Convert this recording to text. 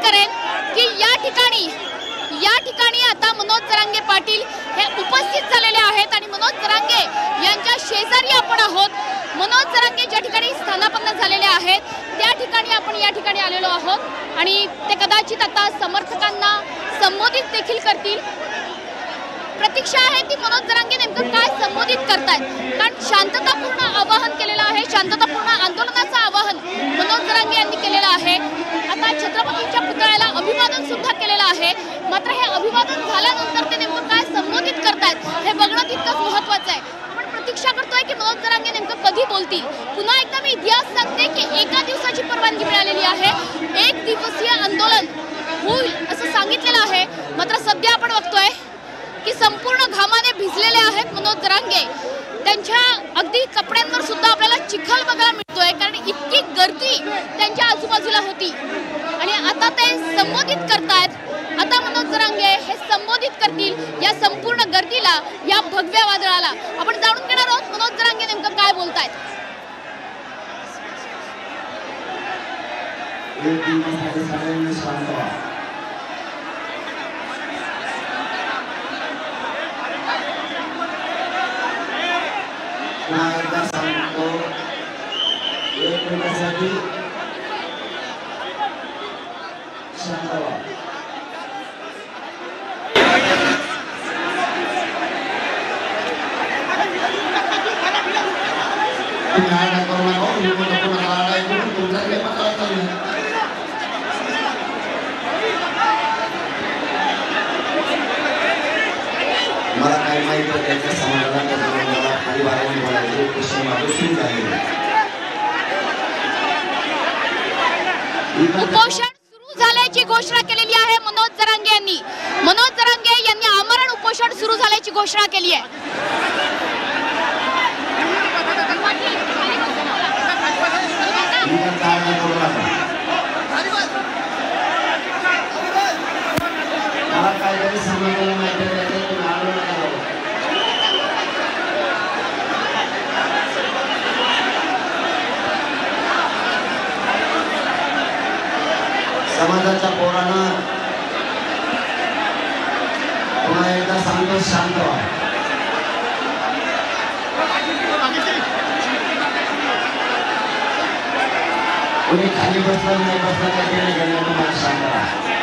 करेन की या ठिकाणी आता मनोज जरांगे पाटील हे उपस्थित झालेले आहेत आणि मनोज जरांगे यांच्या शेजारी आपण आहोत। मनोज जरांगे ज्या ठिकाणी स्थानापन्न झालेले आहेत त्या ठिकाणी आपण या ठिकाणी आलेलो आहोत आणि ते कदाचित आता समर्थकांना संबोधित देखील करतील। प्रतीक्षा आहे ती मनोज जरांगे नेमकं काय संबोधित करतायत, कारण शांततापूर्ण आवाहन केलेलं आहे, शांततापूर्ण आंदोलनाचं आवाहन मनोज जरांगे यांनी केलेलं आहे। आता छत्रपतींच्या पुतळ्याला अभिवादन सुद्धा केलेलं आहे, मात्र हे अभिवादन झाल्यानंतर ते नेमकं काय संबोधित करतायत हे बघणं तितकंच महत्त्वाचं आहे। आपण प्रतीक्षा करतोय की मनोज जरांगे नेमकं कधी बोलतील। पुन्हा एकदा मी इतिहास सांगते की एका दिवसाची परवानगी मिळालेली आहे, 1 दिवसीय आंदोलन होईल असं सांगितलेलं आहे। मात्र सध्या आपण बघतोय की संपूर्ण घामाने भिजलेले आहेत मनोज जरांगे। त्यांच्या अगदी कपड्यांवर सुद्धा आपल्याला चिखल बघायला मिळतोय, कारण इतकी गर्दी त्यांच्या आजूबाजूला होती आणि आता ते संबोधित करतायत। आता मनोज जरांगे हे संबोधित करतील या संपूर्ण गर्दीला, या भगव्या वादळाला। आपण जाणून घेणार आहोत मनोज जरांगे नेमकं काय बोलतायत। एकदा सांगतो, एक मिनिटासाठी शांत व्हा। मला काय माहिती आहे त्याच्या समाजाला परिवाराने बोलायचे उपोषण सुरू झाल्याची घोषणा केलेली आहे मनोज जरांगे यांनी। मनोज जरांगे यांनी आमरण उपोषण सुरू झाल्याची घोषणा केली आहे। मला काहीतरी समाजाला माहिती आहे समाजाच्या पोरांना पुन्हा एकदा सांगतो, शांत व्हा। कोणी खाली बसलं नाही बसलं काही घेणं तुम्हाला शांत व्हा।